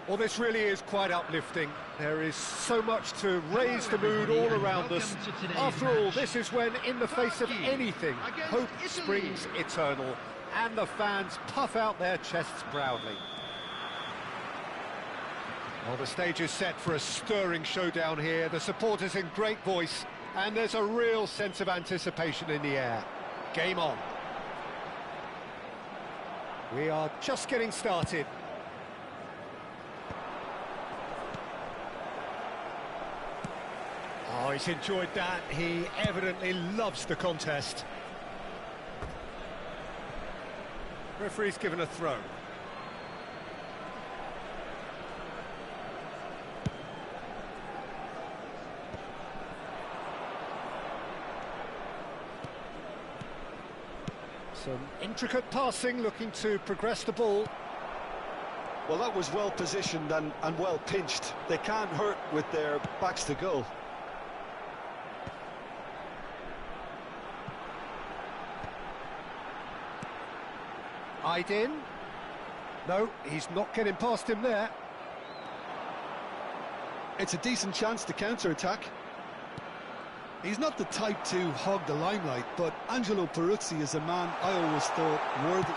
Well, this really is quite uplifting. There is so much to raise the mood all around us. After all, this is when, in the face of anything, hope springs eternal, and the fans puff out their chests proudly. Well, the stage is set for a stirring showdown here. The supporters in great voice, and there's a real sense of anticipation in the air. Game on. We are just getting started. Oh, he's enjoyed that. He evidently loves the contest. Referee's given a throw. Some intricate passing, looking to progress the ball. Well, that was well positioned and well pinched. They can't hurt with their backs to goal. In. No, he's not getting past him there. It's a decent chance to counter-attack. He's not the type to hog the limelight, but Angelo Peruzzi is a man I always thought worthy.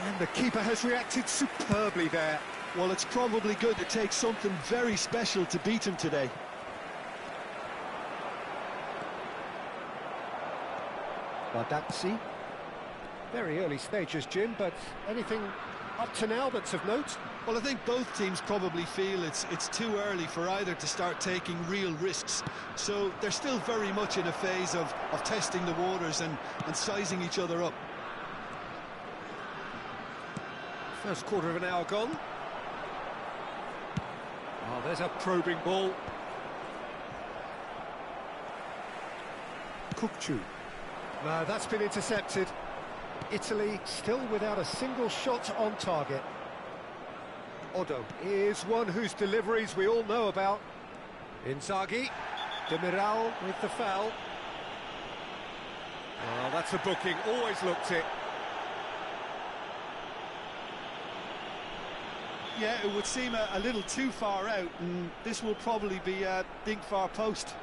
And the keeper has reacted superbly there. Well, it's probably going to take something very special to beat him today. Bardazzi. Very early stages, Jim, but anything up to now that's of note? Well, I think both teams probably feel it's too early for either to start taking real risks. So they're still very much in a phase of testing the waters and sizing each other up. First quarter of an hour gone. Oh, there's a probing ball. Kukcu. No, that's been intercepted. Italy still without a single shot on target. Odo is one whose deliveries we all know about. Inzaghi. Demiral with the foul. Oh, that's a booking, always looked it. Yeah, it would seem a little too far out, and this will probably be a dink far post.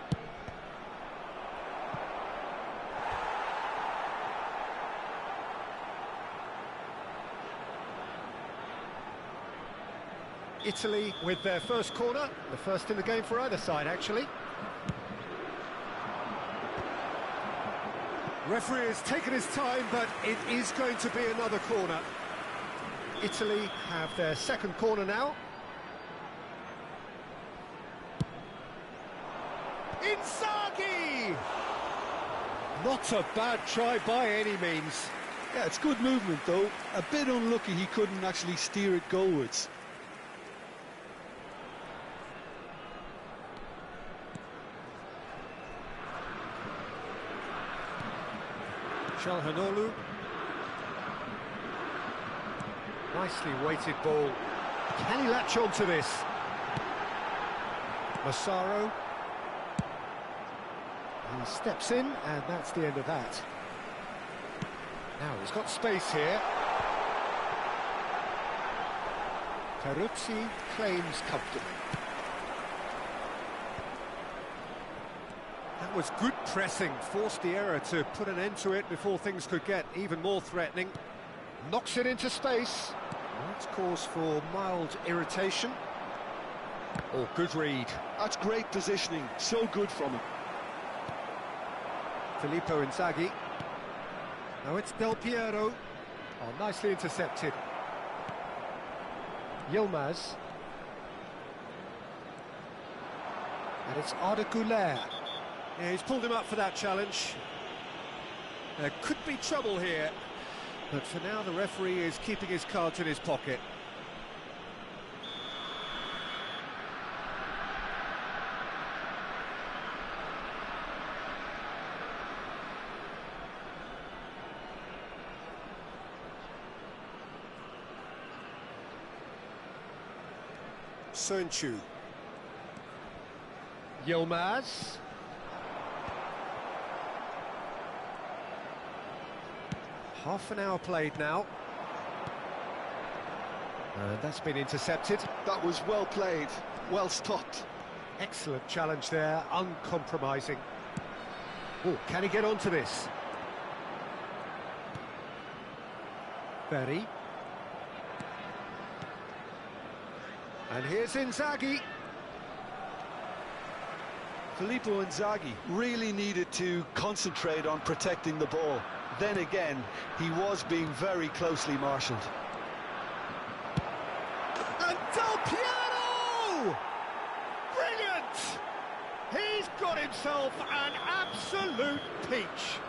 Italy with their first corner, the first in the game for either side, actually. Referee has taken his time, but it is going to be another corner. Italy have their second corner now. Inzaghi! Not a bad try by any means. Yeah, it's good movement, though. A bit unlucky he couldn't actually steer it goalwards. Çalhanoğlu. Nicely weighted ball. Can he latch on to this? Massaro. He steps in, and that's the end of that. Now he's got space here. Peruzzi claims comfortably. That was good pressing, forced the error to put an end to it before things could get even more threatening. Knocks it into space. That's cause for mild irritation. Oh, good read. That's great positioning, so good from him. Filippo Inzaghi. Now it's Del Piero. Oh, nicely intercepted. Yilmaz. And it's Arda Güler. Yeah, he's pulled him up for that challenge. There could be trouble here, but for now the referee is keeping his cards in his pocket. Sönchu. Yilmaz. Half an hour played now. That's been intercepted. That was well played, well stopped. Excellent challenge there, uncompromising. Oh, can he get onto this? Berry. And here's Inzaghi. Filippo Inzaghi really needed to concentrate on protecting the ball. Then again, he was being very closely marshalled. And Del Piero! Brilliant! He's got himself an absolute peach.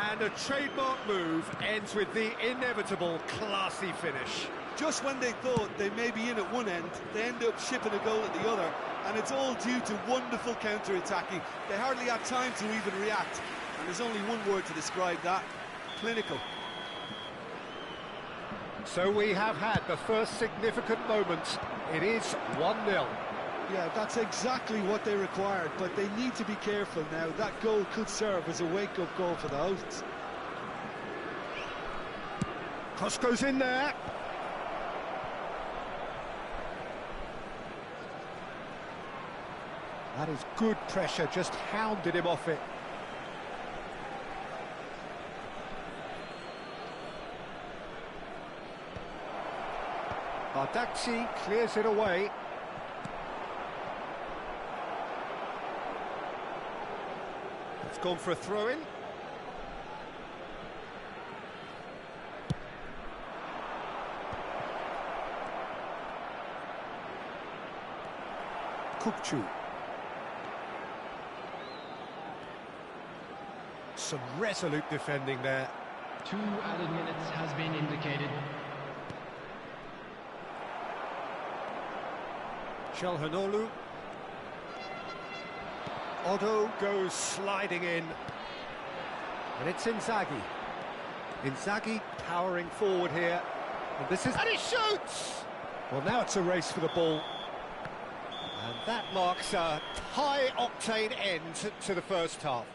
And a trademark move ends with the inevitable classy finish. Just when they thought they may be in at one end, they end up shipping a goal at the other, and it's all due to wonderful counter-attacking. They hardly had time to even react, and there's only one word to describe that: clinical. So we have had the first significant moment. It is 1-0. Yeah, that's exactly what they required, but they need to be careful now. That goal could serve as a wake-up goal for the hosts. Cross goes in there. That is good pressure, just hounded him off it. Bardacci clears it away. It's gone for a throw-in. Kupchu. Some resolute defending there. 2 added minutes has been indicated. Çalhanoğlu. Otto goes sliding in. And it's Inzaghi. Inzaghi powering forward here. And this is... And he shoots! Well, now it's a race for the ball. And that marks a high-octane end to the first half.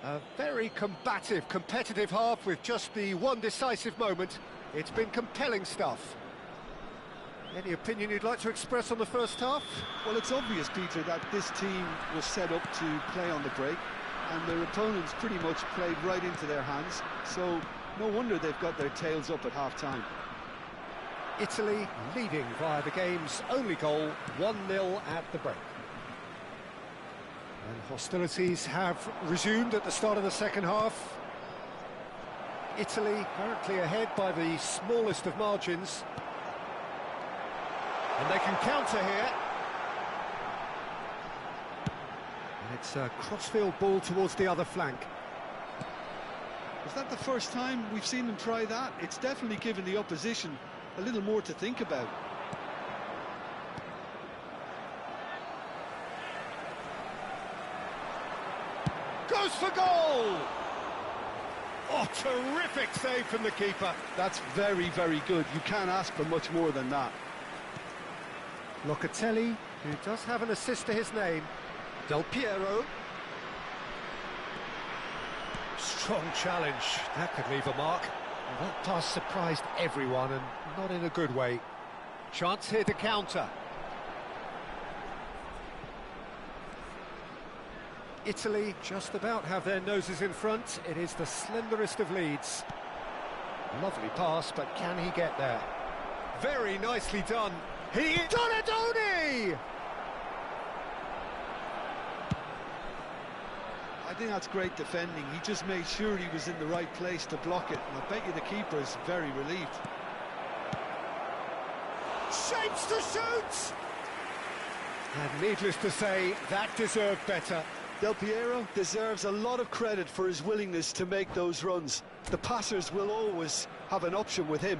A very combative, competitive half with just the one decisive moment. It's been compelling stuff. Any opinion you'd like to express on the first half? Well, it's obvious, Peter, that this team was set up to play on the break, and their opponents pretty much played right into their hands, so no wonder they've got their tails up at half-time. Italy leading via the game's only goal, 1-0 at the break. And hostilities have resumed at the start of the second half. Italy currently ahead by the smallest of margins. And they can counter here. And it's a crossfield ball towards the other flank. Is that the first time we've seen them try that? It's definitely given the opposition a little more to think about. Goes for goal! Oh, terrific save from the keeper. That's very, very good. You can't ask for much more than that. Locatelli, who does have an assist to his name. Del Piero. Strong challenge. That could leave a mark. Well, that pass surprised everyone, and not in a good way. Chance here to counter. Italy just about have their noses in front. It is the slenderest of leads. Lovely pass, but can he get there? Very nicely done. Donadoni! I think that's great defending. He just made sure he was in the right place to block it, and I bet you the keeper is very relieved. Shapes to shoot! And needless to say, that deserved better. Del Piero deserves a lot of credit for his willingness to make those runs. The passers will always have an option with him.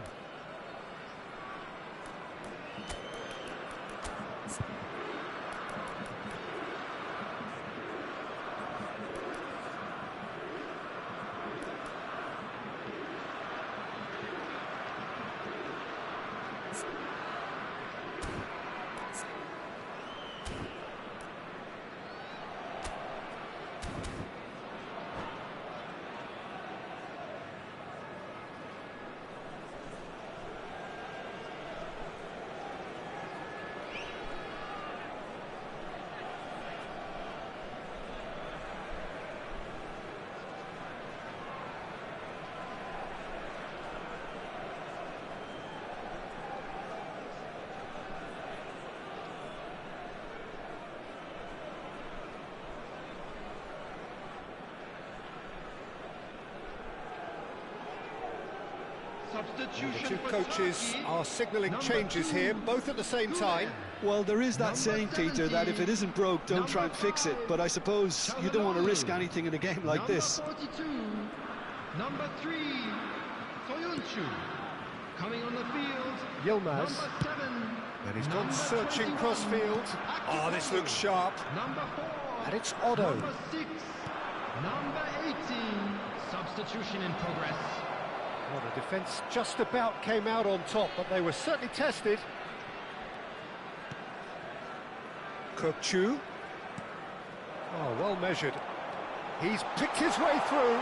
The Substitution two for coaches Turkey. are signalling Number changes 2, here, both at the same time. Well, there is that Number saying, Peter, that if it 17, isn't broke, don't try and fix it. But I suppose you don't want to risk anything in a game like this. Number 42, number 3, Soyuncu. Coming on the field, Yilmaz. number 7. And he's gone number searching 21, cross-field. Oh, this looks sharp. Number 4. And it's Otto. Number 6. Number 18. Substitution in progress. Well, the defence just about came out on top, but they were certainly tested. Kökçü. Oh, well measured. He's picked his way through.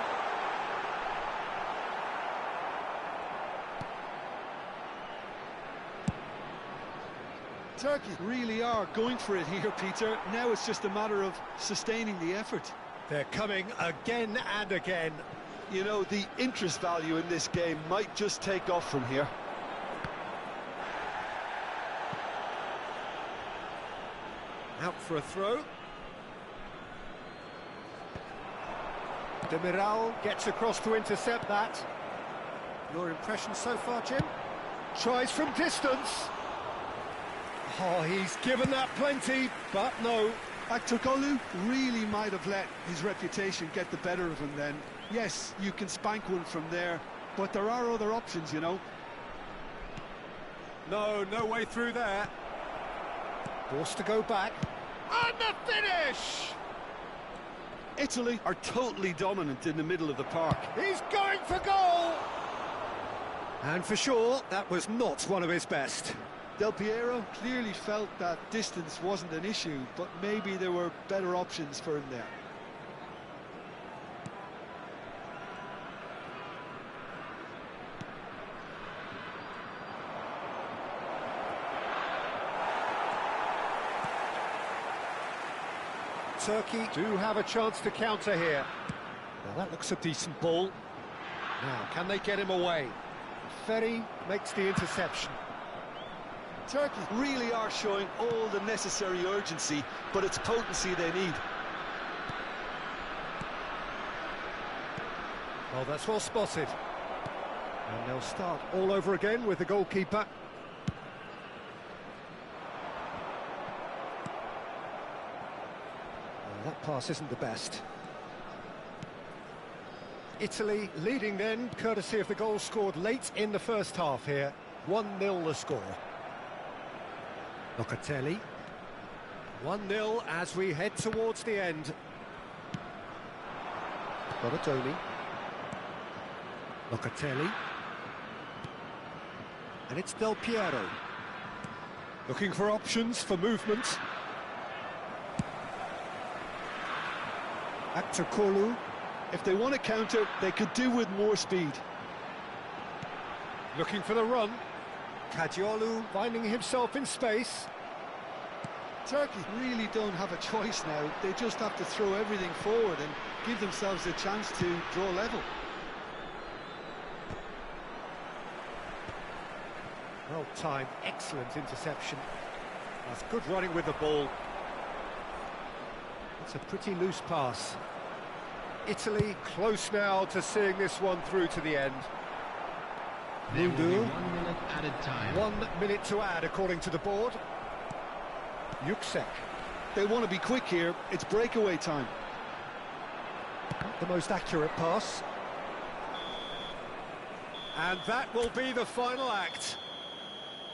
Turkey really are going for it here, Peter. Now it's just a matter of sustaining the effort. They're coming again and again. You know, the interest value in this game might just take off from here. Out for a throw. Demiral gets across to intercept that. Your impression so far, Jim? Tries from distance. Oh, he's given that plenty, but no. Aktürkoğlu really might have let his reputation get the better of him then. Yes, you can spank one from there, but there are other options, you know. No way through there. Forced to go back. And the finish! Italy are totally dominant in the middle of the park. He's going for goal! And for sure, that was not one of his best. Del Piero clearly felt that distance wasn't an issue, but maybe there were better options for him there. Turkey do have a chance to counter here. Now that looks a decent ball. Now, can they get him away? Ferry makes the interception. Turkey really are showing all the necessary urgency, but it's potency they need. Oh, that's well spotted. And they'll start all over again with the goalkeeper. Well, that pass isn't the best. Italy leading then, courtesy of the goal scored late in the first half here. 1-0 the score. Locatelli. 1-0 as we head towards the end. Donatoni. Locatelli. And it's Del Piero. Looking for options for movement. Aktürkoğlu. If they want to counter, they could do with more speed. Looking for the run. Kadıoğlu finding himself in space. Turkey really don't have a choice now. They just have to throw everything forward and give themselves a chance to draw level. Well timed, excellent interception. That's good running with the ball. It's a pretty loose pass. Italy close now to seeing this one through to the end. There will be 1 minute added time. 1 minute to add according to the board. Yüksek. They want to be quick here. It's breakaway time. Not the most accurate pass. And that will be the final act.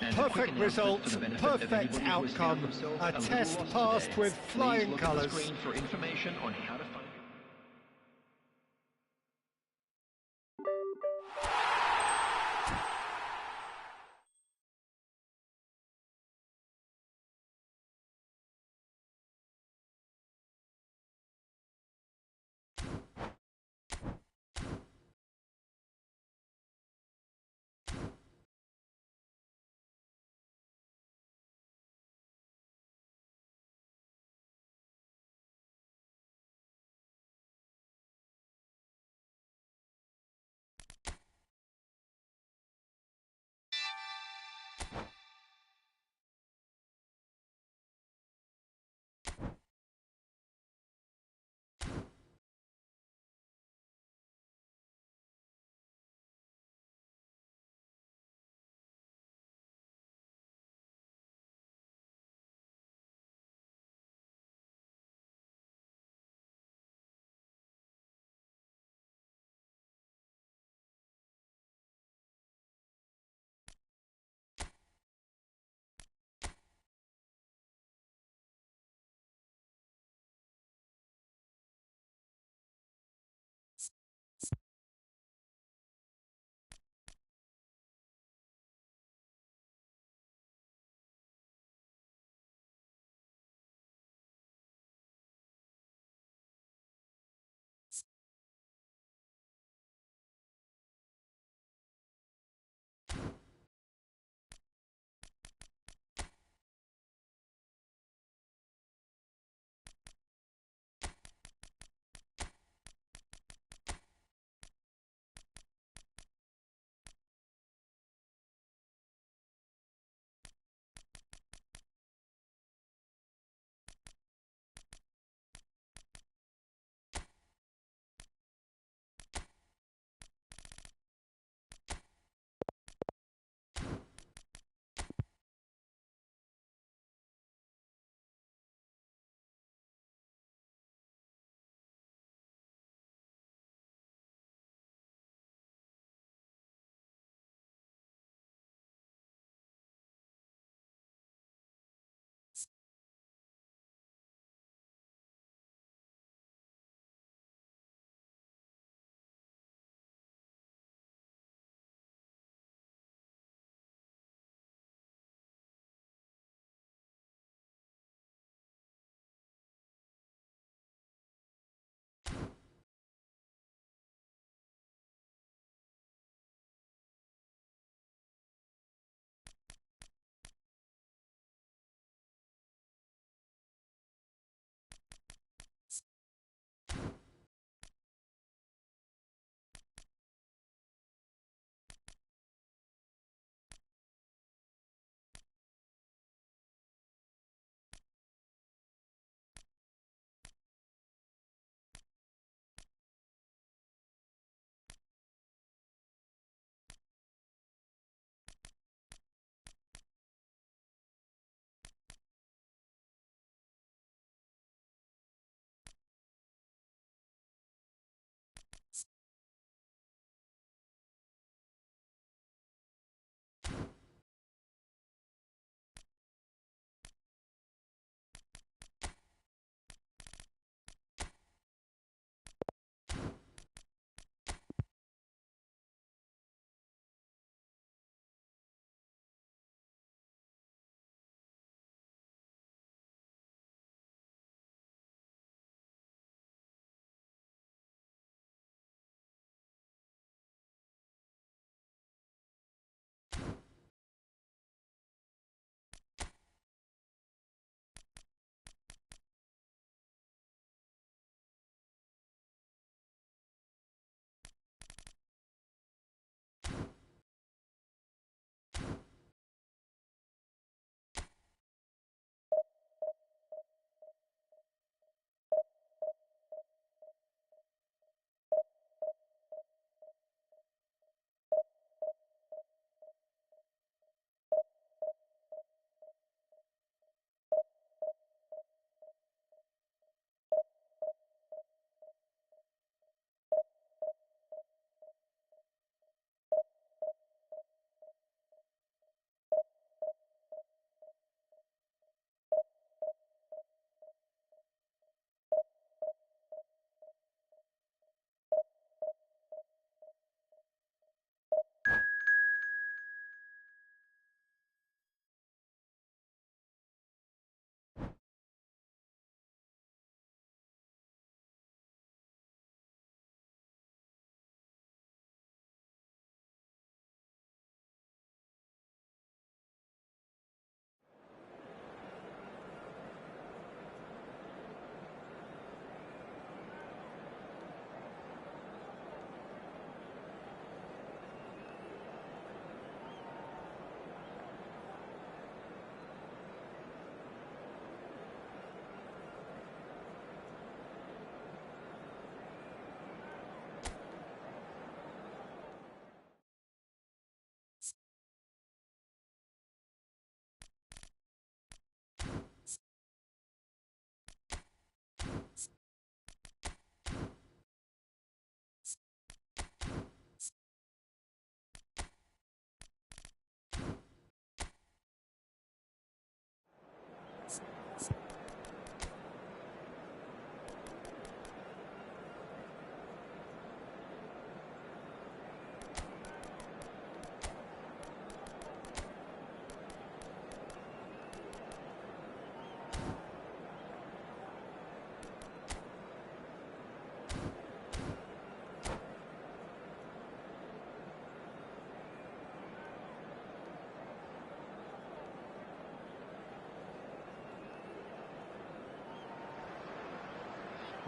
And a quick Perfect announcement result, for the benefit of perfect anybody who has found outcome. themselves A little test lost passed today. with Please flying look at the colours. screen for information on how to find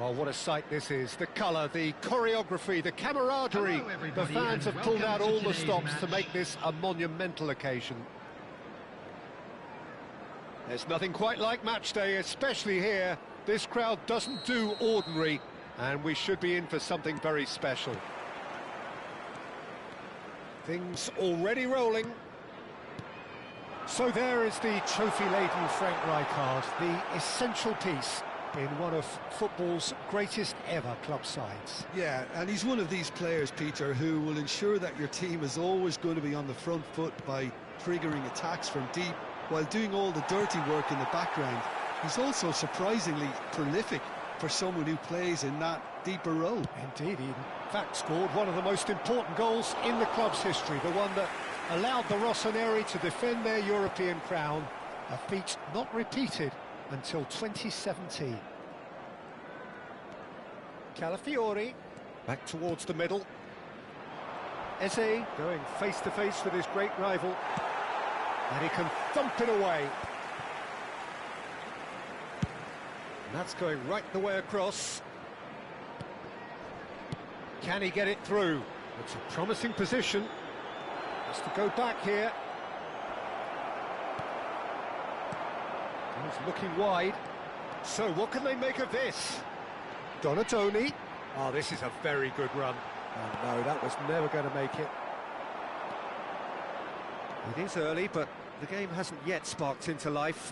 Oh, what a sight this is. The colour, the choreography, the camaraderie. Hello, The everybody, fans and have pulled out welcome to all the today's stops to match. make this a monumental occasion. There's nothing quite like match day, especially here. This crowd doesn't do ordinary, and we should be in for something very special. Things already rolling. So there is the trophy-laden Frank Rijkaard, the essential piece in one of football's greatest ever club sides. Yeah, and he's one of these players, Peter, who will ensure that your team is always going to be on the front foot by triggering attacks from deep, while doing all the dirty work in the background. He's also surprisingly prolific for someone who plays in that deeper role. Indeed, he in fact scored one of the most important goals in the club's history, the one that allowed the Rossoneri to defend their European crown, a feat not repeated until 2017. Calafiori, back towards the middle. Eze going face-to-face with his great rival, and he can thump it away. And that's going right the way across. Can he get it through? It's a promising position. Has to go back here. He's looking wide. So what can they make of this? Donatoni. Oh, this is a very good run. Oh no, that was never going to make it. It is early, but the game hasn't yet sparked into life.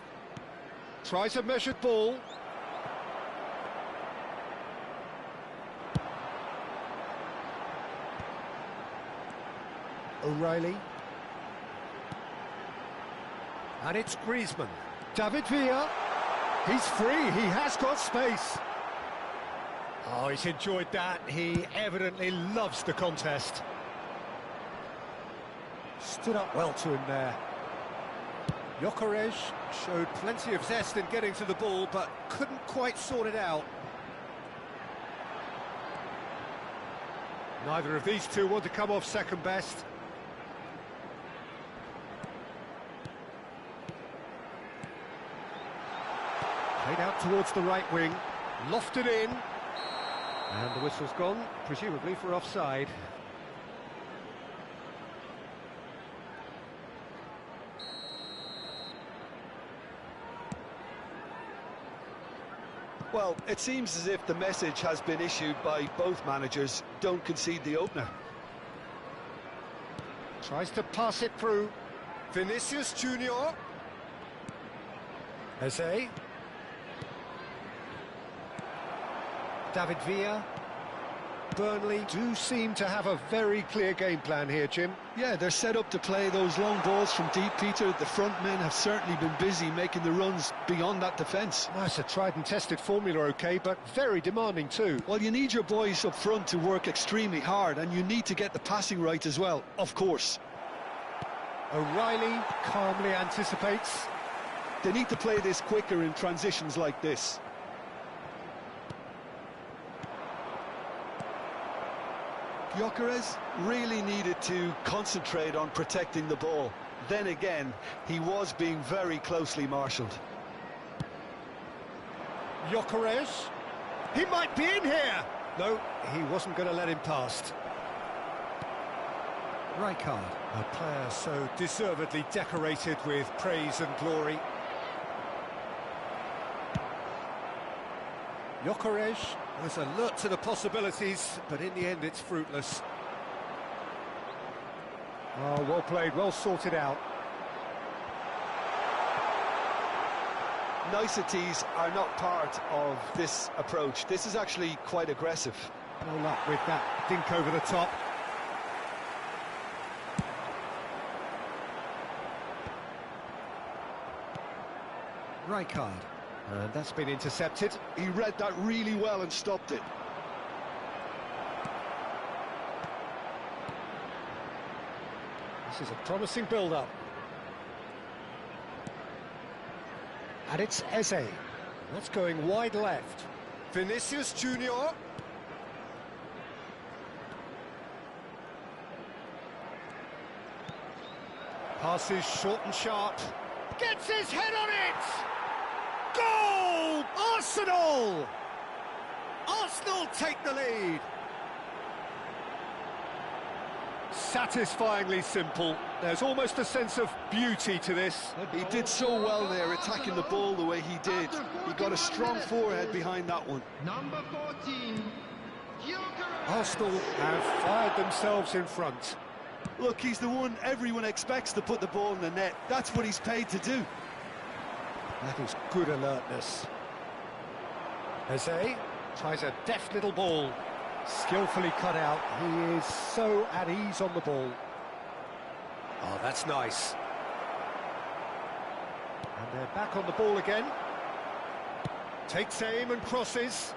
Tries a measured ball. O'Reilly. And it's Griezmann. David Villa. He's free, he has got space. Oh, he's enjoyed that. He evidently loves the contest. Stood up well to him there. Gyökeres showed plenty of zest in getting to the ball, but couldn't quite sort it out. Neither of these two want to come off second best. Played out towards the right wing, lofted in, and the whistle's gone, presumably for offside. Well, it seems as if the message has been issued by both managers: don't concede the opener. Tries to pass it through. Vinicius Junior. Eze. David Villa. Burnley do seem to have a very clear game plan here, Jim. Yeah, they're set up to play those long balls from deep, Peter. The front men have certainly been busy making the runs beyond that defence. Well, it's a tried and tested formula, OK, but very demanding too. Well, you need your boys up front to work extremely hard, and you need to get the passing right as well, of course. O'Reilly calmly anticipates. They need to play this quicker in transitions like this. Gyökeres really needed to concentrate on protecting the ball. Then again, he was being very closely marshalled. Gyökeres. He might be in here. No, he wasn't going to let him past. Rijkaard, a player so deservedly decorated with praise and glory. Gyökeres was alert to the possibilities, but in the end it's fruitless. Oh, well played, well sorted out. Niceties are not part of this approach. This is actually quite aggressive. No luck with that dink over the top. Rijkaard. And that's been intercepted. He read that really well and stopped it. This is a promising build-up. And it's Eze. That's going wide left. Vinicius Junior. Passes short and sharp. Gets his head on it! Goal! Arsenal! Arsenal take the lead. Satisfyingly simple. There's almost a sense of beauty to this. He did so well there, attacking the ball the way he did. He got a strong forehead behind that one. Number 14, Arsenal have fired themselves in front. Look, he's the one everyone expects to put the ball in the net. That's what he's paid to do. That is good alertness. Jose tries a deft little ball. Skillfully cut out. He is so at ease on the ball. Oh, that's nice. And they're back on the ball again. Takes aim and crosses.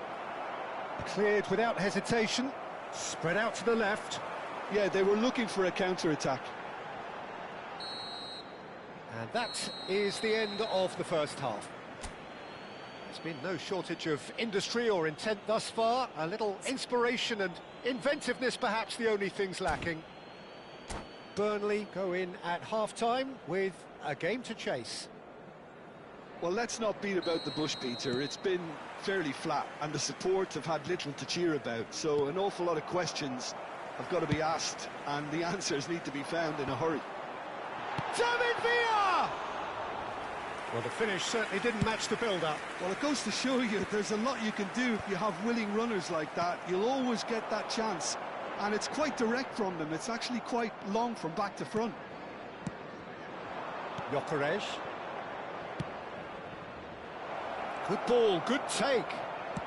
Cleared without hesitation. Spread out to the left. Yeah, they were looking for a counter-attack. And that is the end of the first half. There's been no shortage of industry or intent thus far. A little inspiration and inventiveness, perhaps the only things lacking. Burnley go in at half-time with a game to chase. Well, let's not beat about the bush, Peter. It's been fairly flat, and the support have had little to cheer about. So an awful lot of questions have got to be asked, and the answers need to be found in a hurry. David Villa! Well, the finish certainly didn't match the build-up. Well, it goes to show you there's a lot you can do if you have willing runners like that. You'll always get that chance, and it's quite direct from them. It's actually quite long from back to front. Gyökeres. Good ball, good take.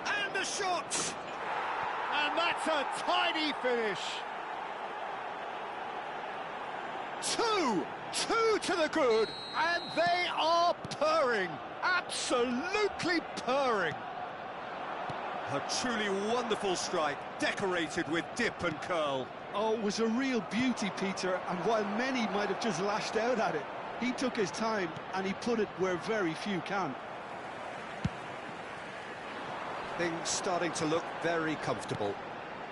And the shot! And that's a tidy finish. Two to the good, and they are purring, absolutely purring. A truly wonderful strike, decorated with dip and curl. Oh, it was a real beauty, Peter, and while many might have just lashed out at it, he took his time and he put it where very few can. Things starting to look very comfortable.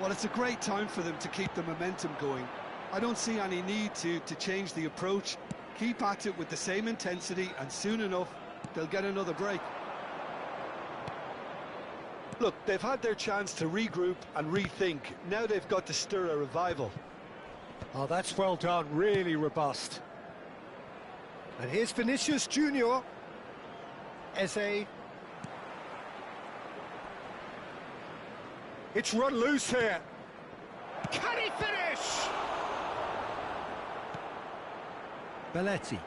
Well, it's a great time for them to keep the momentum going. I don't see any need to change the approach. Keep at it with the same intensity, and soon enough, they'll get another break. Look, they've had their chance to regroup and rethink. Now they've got to stir a revival. Oh, that's well done, really robust. And here's Vinicius Junior. Eze. It's run loose here. Can he finish? Belletti.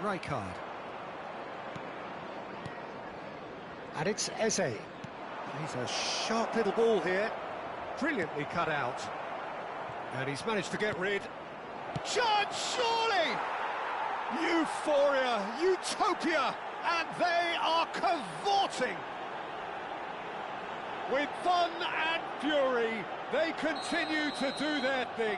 Rijkaard. And it's Eze. He's a sharp little ball here. Brilliantly cut out. And he's managed to get rid. Chance, surely! Euphoria, utopia, and they are cavorting. With fun and fury, they continue to do their thing.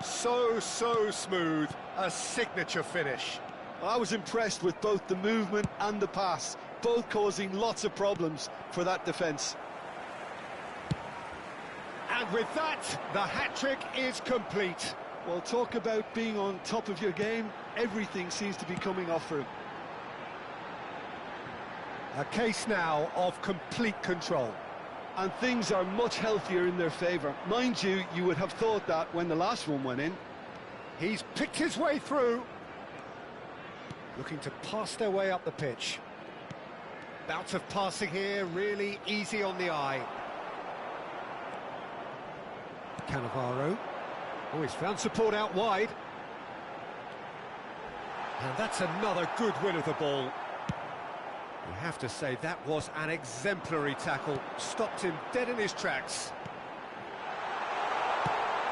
So smooth, a signature finish. I was impressed with both the movement and the pass, both causing lots of problems for that defence. And with that, the hat-trick is complete. Well, talk about being on top of your game. Everything seems to be coming off for him. A case now of complete control. And things are much healthier in their favour. Mind you, you would have thought that when the last one went in. He's picked his way through. Looking to pass their way up the pitch. Bout of passing here, really easy on the eye. Cannavaro. Oh, he's found support out wide. And that's another good win of the ball. We have to say that was an exemplary tackle. Stopped him dead in his tracks.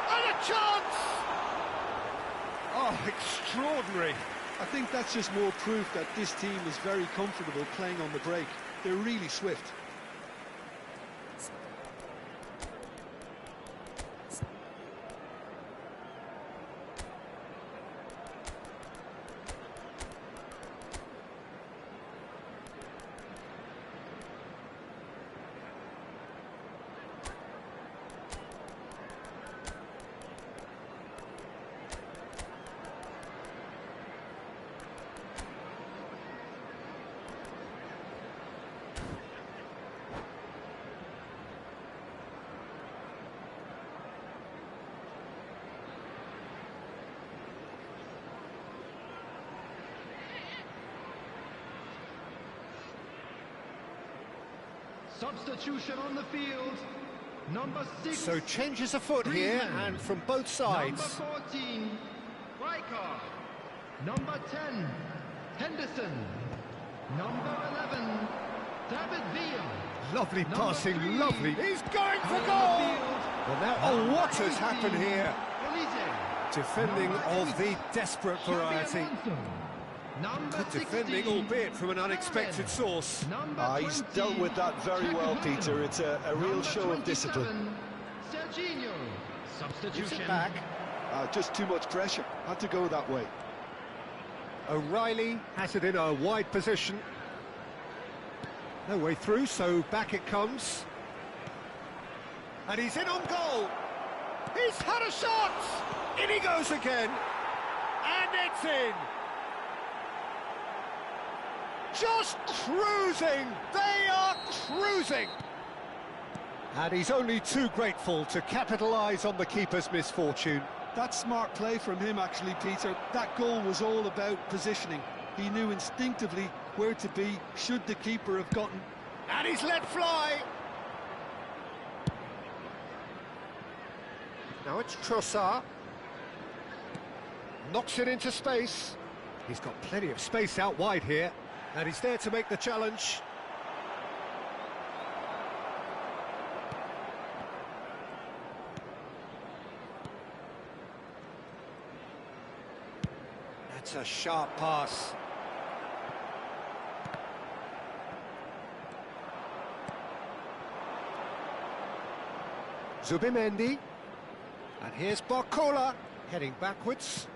And a chance! Oh, extraordinary. I think that's just more proof that this team is very comfortable playing on the break. They're really swift. Substitution on the field. Number 6. So changes afoot here, and from both sides. Number 14, Riker. Number 10, Henderson. Number 11, David Villa. Lovely Number passing, 3, lovely. He's going for coming on goal! the field. Well now, Number what has 18, happened here? Olise. Defending Number of 8, the desperate Xabi variety. Alonso. Number Good defending, 16, albeit from an unexpected source. Number He's 20, dealt with that very well, Jack Peter. It's a real Number show of discipline. 27, Serginho. Gives Substitution. it back. Just too much pressure. Had to go that way. O'Reilly has it in a wide position. No way through, so back it comes. And he's in on goal. He's had a shot! In he goes again. And it's in. Just cruising. They are cruising. And he's only too grateful to capitalise on the keeper's misfortune. That's smart play from him, actually, Peter. That goal was all about positioning. He knew instinctively where to be should the keeper have gotten. And he's let fly. Now it's Trossard. Knocks it into space. He's got plenty of space out wide here. And he's there to make the challenge. That's a sharp pass. Zubimendi. And here's Barcola, heading backwards.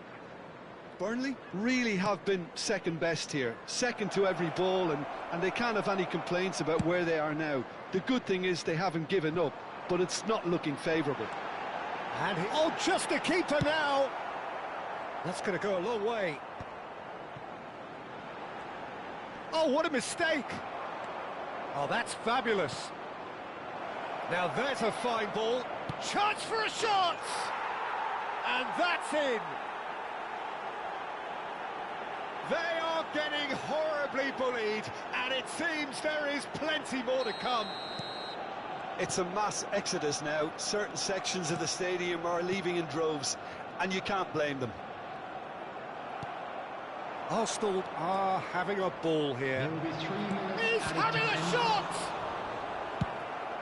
Burnley really have been second best here, second to every ball, and they can't have any complaints about where they are now. The good thing is they haven't given up, but it's not looking favourable. And oh, just a keeper now! That's going to go a long way. Oh, what a mistake! Oh, that's fabulous. Now there's a fine ball. Chance for a shot! And that's in! They are getting horribly bullied, and it seems there is plenty more to come. It's a mass exodus now. Certain sections of the stadium are leaving in droves, and you can't blame them. Arsenal are having a ball here. There will be 3 minutes. He's added having a time. shot!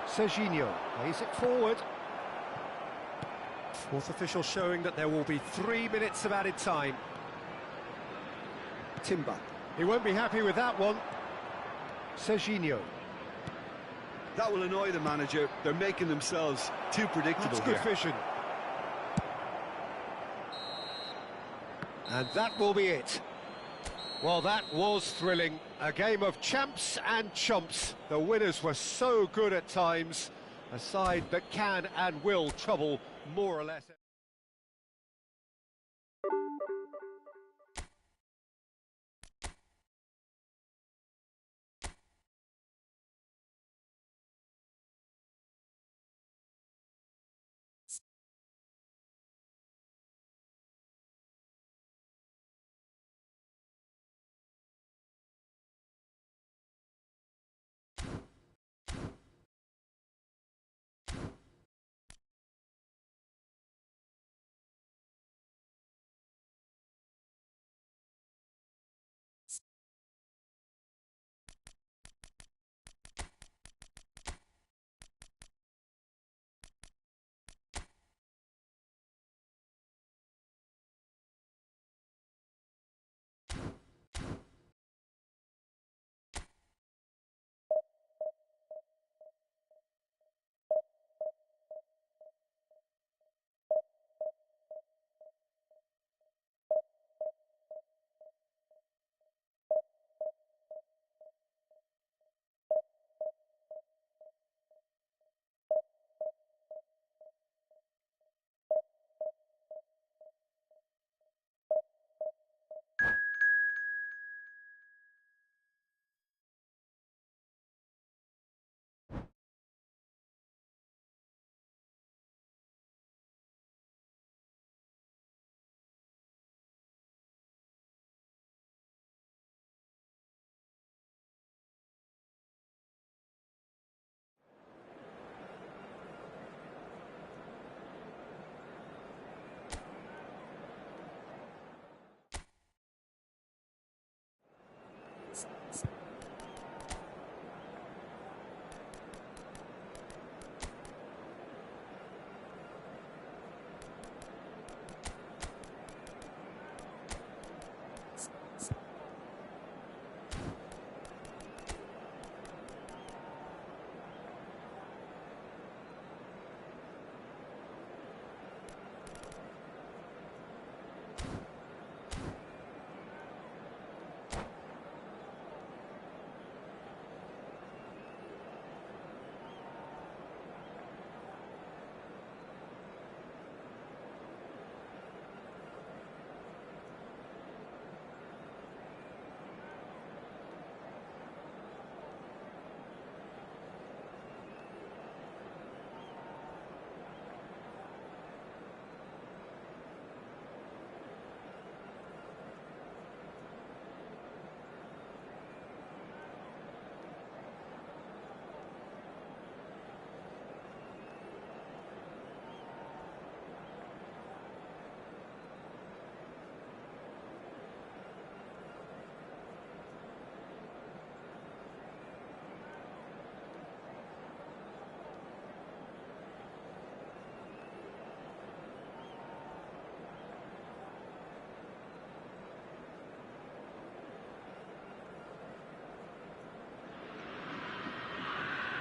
Serginho plays it forward. Fourth official showing that there will be 3 minutes of added time. Timber. He won't be happy with that one. Serginho. That will annoy the manager. They're making themselves too predictable. That's good here. vision. And that will be it. Well, that was thrilling. A game of champs and chumps. The winners were so good at times. A side that can and will trouble more or less.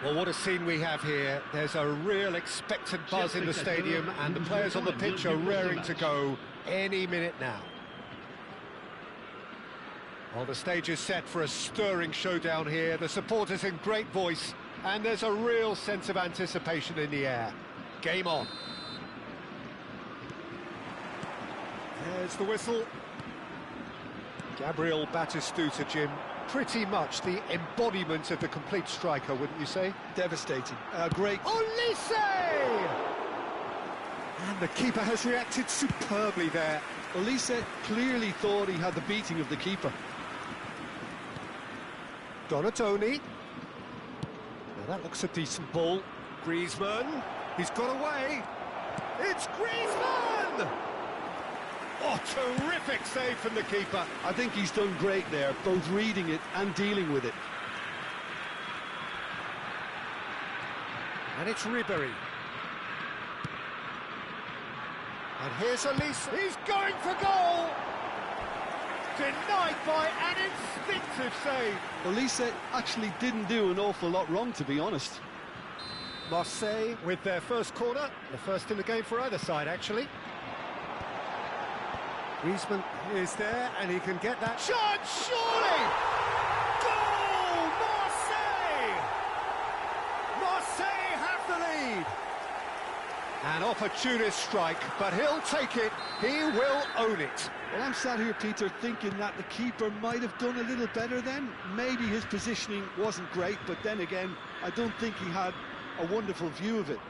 Well, what a scene we have here. There's a real expectant buzz in the stadium, and the players on the pitch are raring to go any minute now. Well, the stage is set for a stirring showdown here. The supporters in great voice, and there's a real sense of anticipation in the air. Game on. There's the whistle. Gabriel Batistuta, Jim. Pretty much the embodiment of the complete striker, wouldn't you say? Devastating. Great. Olise! And the keeper has reacted superbly there. Olise clearly thought he had the beating of the keeper. Donatoni. Now that looks a decent ball. Griezmann. He's got away. It's Griezmann! Oh, terrific save from the keeper. I think he's done great there, both reading it and dealing with it. And it's Ribéry. And here's Olise. He's going for goal! Denied by an instinctive save. Olise actually didn't do an awful lot wrong, to be honest. Marseille with their first corner. The first in the game for either side, actually. Griezmann is there, and he can get that shot, surely! Goal! Marseille! Marseille have the lead! An opportunist strike, but he'll take it, he will own it. Well, I'm sat here, Peter, thinking that the keeper might have done a little better then. Maybe his positioning wasn't great, but then again, I don't think he had a wonderful view of it.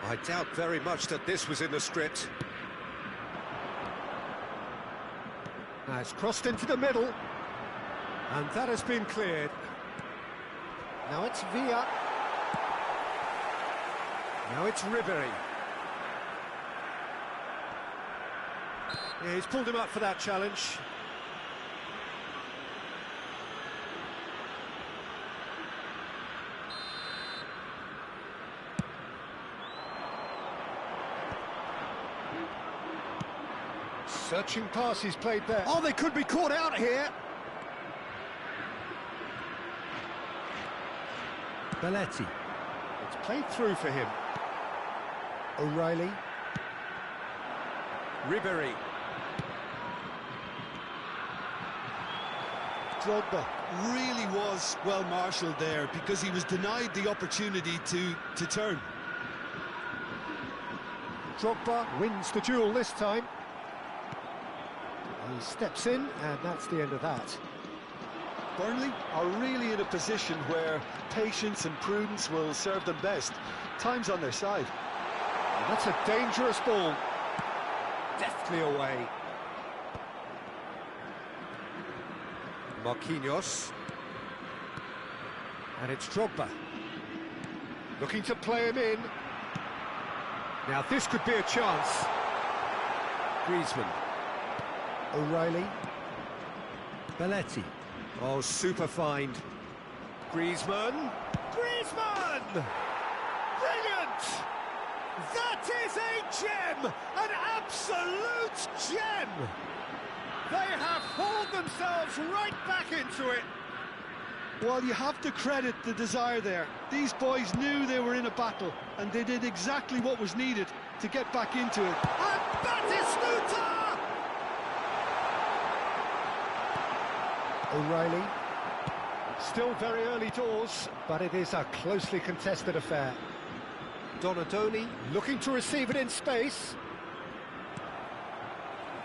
I doubt very much that this was in the script. Now it's crossed into the middle, and that has been cleared. Now it's Villa. Now it's Ribéry. Yeah, he's pulled him up for that challenge. Searching pass he's played there. Oh, they could be caught out here. Belletti. It's played through for him. O'Reilly. Ribéry. Drogba really was well marshalled there because he was denied the opportunity to turn. Drogba wins the duel this time. He steps in, and that's the end of that. Burnley are really in a position where patience and prudence will serve them best. Time's on their side. And that's a dangerous ball. Deftly away. Marquinhos. And it's Drogba. Looking to play him in. Now this could be a chance. Griezmann. O'Reilly. Belletti. Oh, super find. Griezmann. Griezmann! Brilliant! That is a gem! An absolute gem! They have hauled themselves right back into it. Well, you have to credit the desire there. These boys knew they were in a battle, and they did exactly what was needed to get back into it. And Batistuta! O'Reilly. Still very early doors, but it is a closely contested affair. Donatoni looking to receive it in space.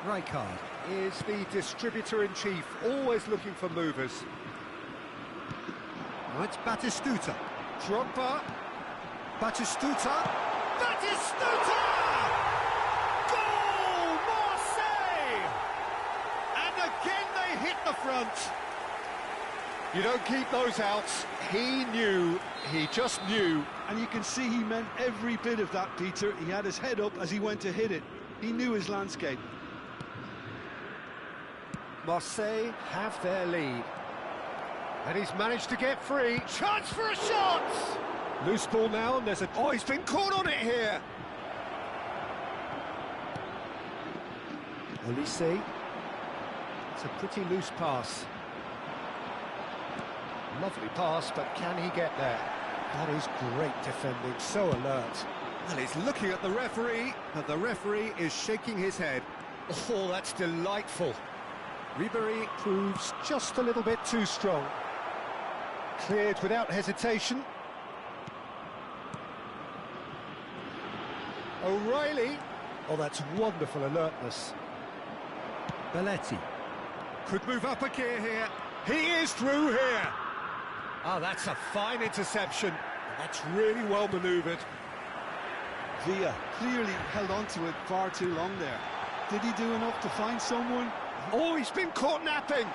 Rijkaard is the distributor-in-chief, always looking for movers. Now it's Batistuta. Drogba. Batistuta. Batistuta! Goal! Marseille! And again they hit the front. You don't keep those out. He knew, he just knew. And you can see he meant every bit of that, Peter. He had his head up as he went to hit it. He knew his landscape. Marseille have their lead. And he's managed to get free. Chance for a shot! Loose ball now, and there's a... Oh, he's been caught on it here! Olise. It's a pretty loose pass. Lovely pass, but can he get there? That is great defending, so alert. Well, he's looking at the referee, but the referee is shaking his head. Oh, that's delightful. Ribery proves just a little bit too strong. Cleared without hesitation. O'Reilly. Oh, that's wonderful alertness. Belletti. Could move up a gear here. He is through here. Ah, that's a fine interception. That's really well manoeuvred. Villa clearly held on to it far too long there. Did he do enough to find someone? Oh, he's been caught napping.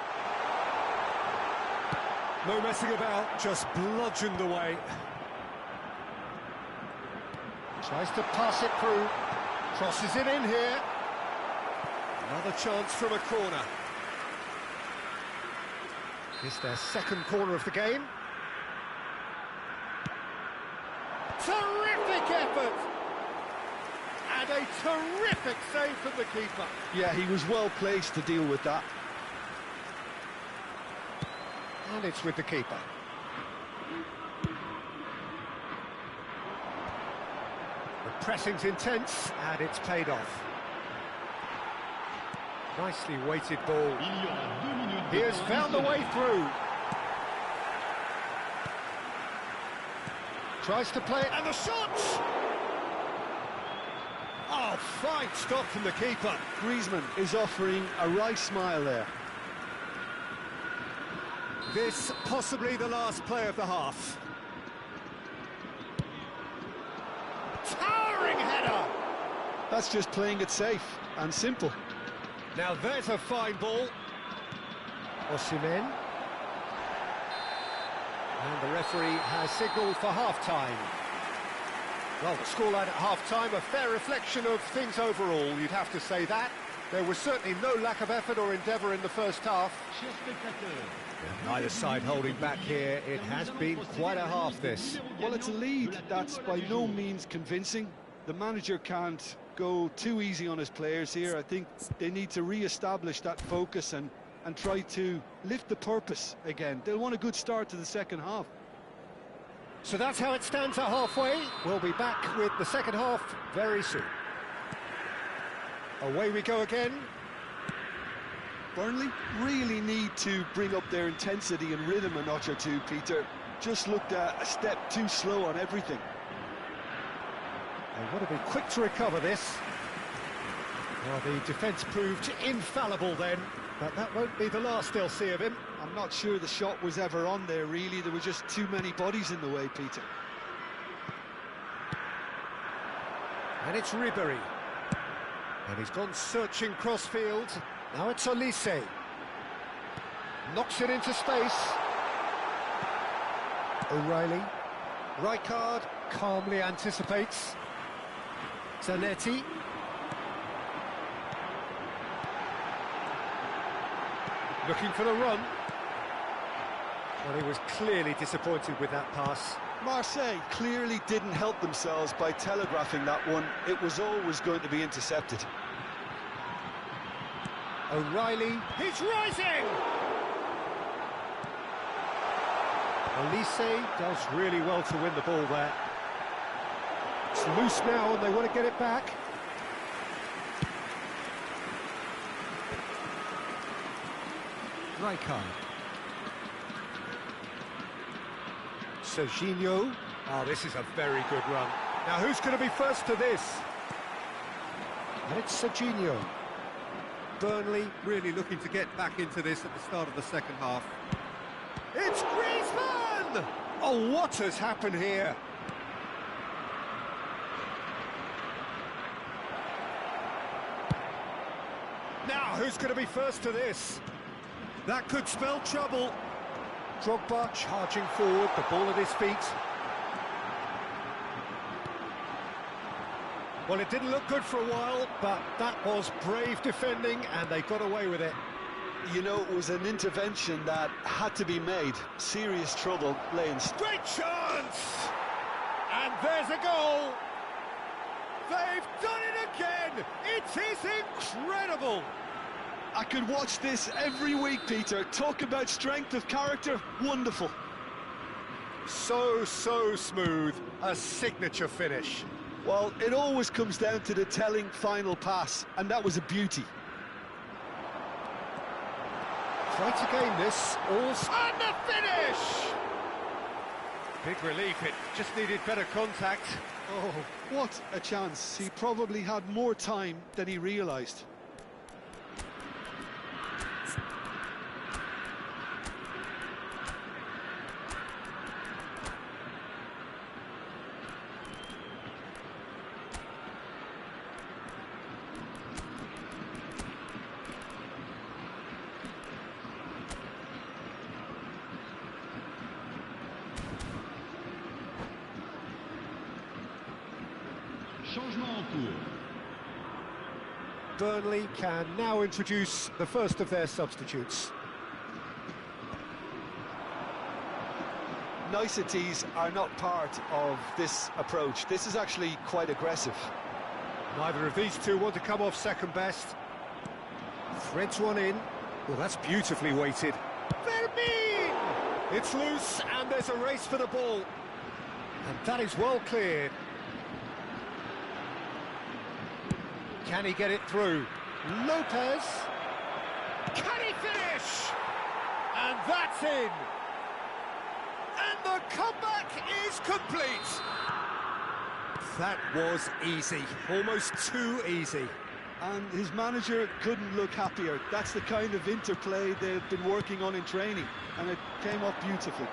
No messing about, just bludgeoned away. Tries to pass it through. Crosses it in here. Another chance from a corner. It's their second corner of the game. Terrific effort! And a terrific save from the keeper. Yeah, he was well placed to deal with that. And it's with the keeper. The pressing's intense, and it's paid off. Nicely weighted ball. He has found the way through. Tries to play it, and the shot! Oh, fine stop from the keeper. Griezmann is offering a wry smile there. This possibly the last play of the half. Towering header! That's just playing it safe and simple. Now there's a fine ball. Osimhen. And the referee has signalled for half-time. Well, the scoreline at half-time, a fair reflection of things overall, you'd have to say that. There was certainly no lack of effort or endeavour in the first half. Neither side holding back here. It has been quite a half, this. Well, it's a lead that's by no means convincing. The manager can't go too easy on his players here. I think they need to re-establish that focus and try to lift the purpose again. They'll want a good start to the second half. So that's how it stands at halfway. We'll be back with the second half very soon. Away we go again. Burnley really need to bring up their intensity and rhythm a notch or two, Peter. Just looked a step too slow on everything. They want to be quick to recover this. Well, the defence proved infallible then, but that won't be the last they'll see of him. I'm not sure the shot was ever on there, really. There were just too many bodies in the way, Peter. And it's Ribery. And he's gone searching crossfield. Now it's Olise. Knocks it into space. O'Reilly. Rijkaard calmly anticipates. Zanetti. Looking for the run. Well, he was clearly disappointed with that pass. Marseille clearly didn't help themselves by telegraphing that one. It was always going to be intercepted. O'Reilly, he's rising! Olise does really well to win the ball there. It's loose now and they want to get it back. Rijkaard. Serginho. Oh, this is a very good run. Now, who's going to be first to this? And it's Serginho. Burnley really looking to get back into this at the start of the second half. It's Griezmann! Oh, what has happened here? Now, who's going to be first to this? That could spell trouble. Drogba charging forward, the ball at his feet. Well, it didn't look good for a while, but that was brave defending, and they got away with it. You know, it was an intervention that had to be made. Serious trouble laying. Great chance! And there's a goal! They've done it again! It is incredible! I could watch this every week, Peter. Talk about strength of character, wonderful. So smooth, a signature finish. Well, it always comes down to the telling final pass, and that was a beauty. Try to gain this, and the finish! Big relief, it just needed better contact. Oh, what a chance. He probably had more time than he realised. Changement en cours. Burnley can now introduce the first of their substitutes. Niceties are not part of this approach. This is actually quite aggressive. Neither of these two want to come off second best. Threads one in. Well, that's beautifully weighted. Vermeer! It's loose, and there's a race for the ball. And that is well cleared. Can he get it through? Lopez. Can he finish? And that's in. And the comeback is complete. That was easy, almost too easy. And his manager couldn't look happier. That's the kind of interplay they've been working on in training, and it came off beautifully.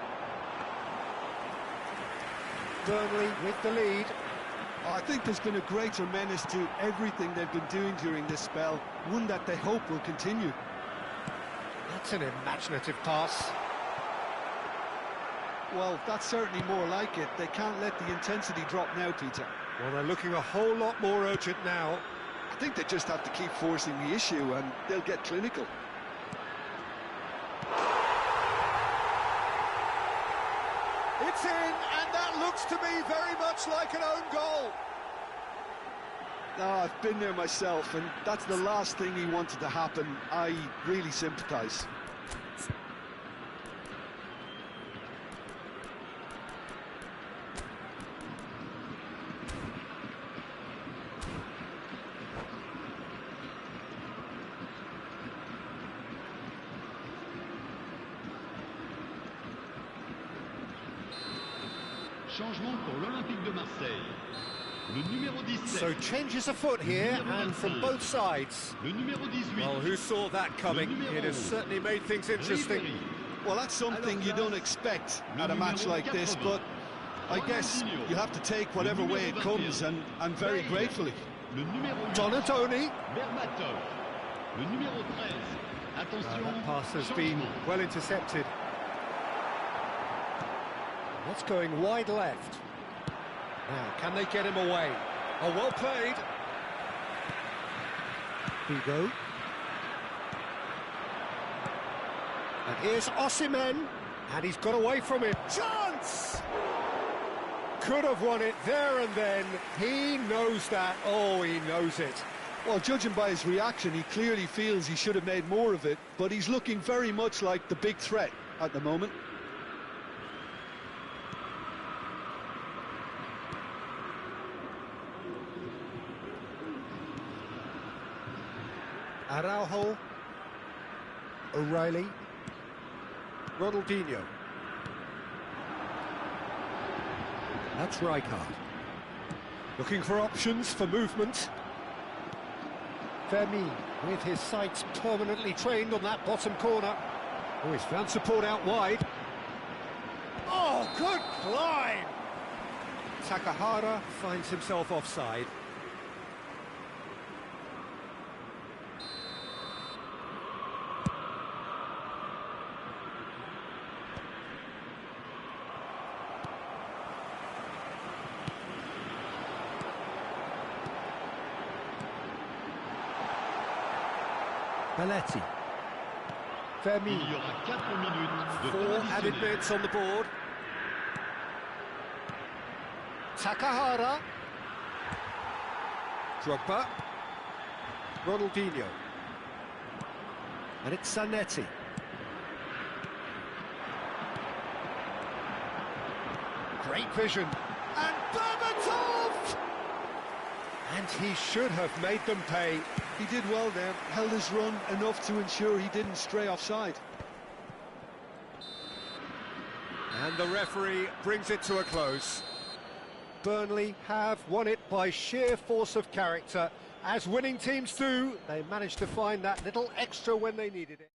Burnley with the lead. I think there's been a greater menace to everything they've been doing during this spell, one that they hope will continue. That's an imaginative pass. Well, that's certainly more like it. They can't let the intensity drop now, Peter. Well, they're looking a whole lot more urgent now. I think they just have to keep forcing the issue and they'll get clinical. It's in, and that looks to me very much like an own goal. I've been there myself, and that's the last thing he wanted to happen. I really sympathise. Changement pour l'Olympique de Marseille. Le numéro 17. So changes afoot here, and from both sides. Le numéro 18. Well, who saw that coming? It has certainly made things interesting. Well, that's something you don't expect at a match like this, but I guess you have to take whatever way it comes, and very gratefully. Le numéro 8. Donatoni. Berbatov. Le numéro 13. Attention. That pass has been well intercepted. That's going wide left. Now, can they get him away? Oh, well played. Hugo. And here's Osimhen. And he's got away from him. Chance! Could have won it there and then. He knows that. Oh, he knows it. Well, judging by his reaction, he clearly feels he should have made more of it, but he's looking very much like the big threat at the moment. Araujo, O'Reilly, Ronaldinho. That's Rijkaard. Looking for options for movement. Vermeer with his sights permanently trained on that bottom corner. Oh, he's found support out wide. Oh, good climb! Takahara finds himself offside. Belletti. Vermeer. Il y aura 4 minutes de 4 temps added additionnel. minutes on the board. Takahara. Drogba. Ronaldinho. And it's Zanetti. Great vision. And Berbatov! And he should have made them pay. He did well there, held his run enough to ensure he didn't stray offside. And the referee brings it to a close. Burnley have won it by sheer force of character. As winning teams do, they managed to find that little extra when they needed it.